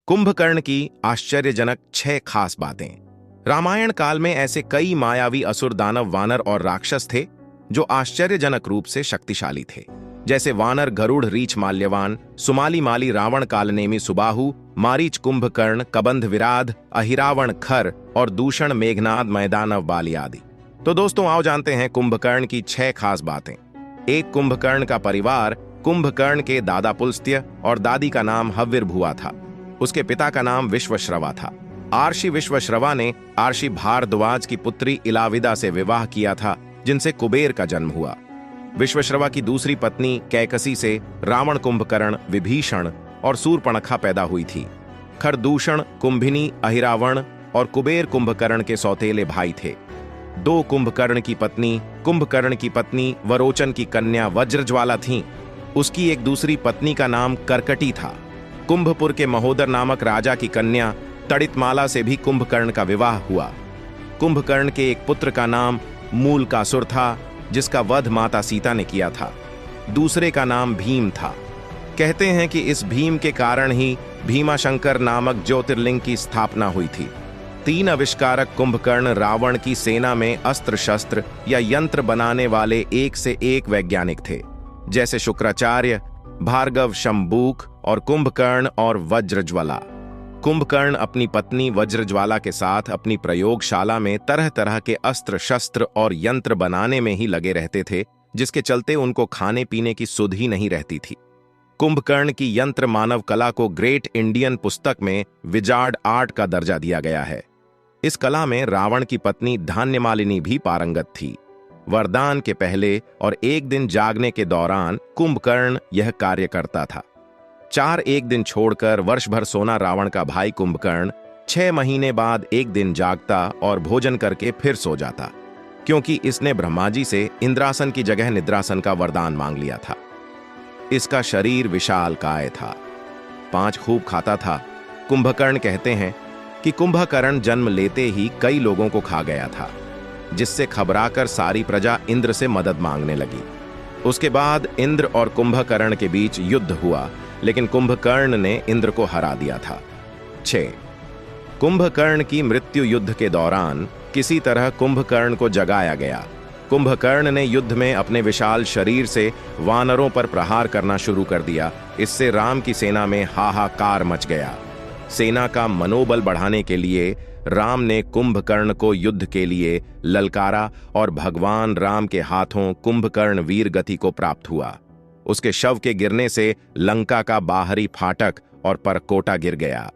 कुंभकर्ण की आश्चर्यजनक 6 खास बातें। रामायण काल में ऐसे कई मायावी असुर, दानव, वानर और राक्षस थे जो आश्चर्यजनक रूप से शक्तिशाली थे। जैसे वानर गरुड़, रीछ माल्यवान, सुमाली माली, रावण कालनेमी सुबाहु, मारीच कुंभकर्ण, कबंध विराध, अहिरावण खर और दूषण मेघनाद मैदानव बाली आदि। तो दोस्तों आओ जानते हैं कुंभकर्ण की 6 खास बातें। एक, कुंभकर्ण का परिवार। कुंभकर्ण के दादा पुलस्त्य और दादी का नाम हव्यरभुआ था। उसके पिता का नाम विश्वश्रवा था। आर्षि विश्वश्रवा ने आर्षि भारद्वाज की पुत्री इलाविदा से विवाह किया था, जिनसे कुबेर का जन्म हुआ। विश्वश्रवा की दूसरी पत्नी कैकसी से रावण, कुंभकर्ण, विभीषण और सूर्पणखा पैदा हुई थी। खरदूषण, कुंभिनी, अहिरावण और कुबेर कुंभकर्ण के सौतेले भाई थे। 2 कुंभकर्ण की पत्नी वरोचन की कन्या वज्रज्वाला थीं। उसकी एक दूसरी पत्नी का नाम करकटी था। कुंभपुर के महोदर नामक राजा की कन्या तड़ितमाला से भी कुंभकर्ण का विवाह हुआ। कुंभकर्ण के एक पुत्र का नाम मूलकासुर था, जिसका वध माता सीता ने किया था। दूसरे का नाम भीम था। कहते हैं कि इस भीम के कारण ही भीमाशंकर नामक ज्योतिर्लिंग की स्थापना हुई थी। 3 आविष्कारक कुंभकर्ण रावण की सेना में अस्त्र शस्त्र या यंत्र बनाने वाले एक से एक वैज्ञानिक थे, जैसे शुक्राचार्य, भार्गव, शंबूक और कुंभकर्ण और वज्रज्वाला। कुंभकर्ण अपनी पत्नी वज्रज्वाला के साथ अपनी प्रयोगशाला में तरह तरह के अस्त्र शस्त्र और यंत्र बनाने में ही लगे रहते थे, जिसके चलते उनको खाने पीने की सुध ही नहीं रहती थी। कुंभकर्ण की यंत्र मानव कला को ग्रेट इंडियन पुस्तक में विजार्ड आर्ट का दर्जा दिया गया है। इस कला में रावण की पत्नी धान्यमालिनी भी पारंगत थी। वरदान के पहले और एक दिन जागने के दौरान कुंभकर्ण यह कार्य करता था। 4 एक दिन छोड़कर वर्ष भर सोना रावण का भाई कुंभकर्ण 6 महीने बाद एक दिन जागता और भोजन करके फिर सो जाता, क्योंकि इसने ब्रह्मा जी से इंद्रासन की जगह निद्रासन का वरदान मांग लिया था। इसका शरीर विशालकाय था। 5 खूब खाता था। कुंभकर्ण कहते हैं कि कुंभकर्ण जन्म लेते ही कई लोगों को खा गया था, जिससे घबराकर सारी प्रजा इंद्र से मदद मांगने लगी। उसके बाद इंद्र और कुंभकर्ण के बीच युद्ध हुआ, लेकिन कुंभकर्ण ने इंद्र को हरा दिया था। 6 कुंभकर्ण की मृत्यु युद्ध के दौरान किसी तरह कुंभकर्ण को जगाया गया। कुंभकर्ण ने युद्ध में अपने विशाल शरीर से वानरों पर प्रहार करना शुरू कर दिया। इससे राम की सेना में हाहाकार मच गया। सेना का मनोबल बढ़ाने के लिए राम ने कुंभकर्ण को युद्ध के लिए ललकारा और भगवान राम के हाथों कुंभकर्ण वीर गति को प्राप्त हुआ। उसके शव के गिरने से लंका का बाहरी फाटक और परकोटा गिर गया।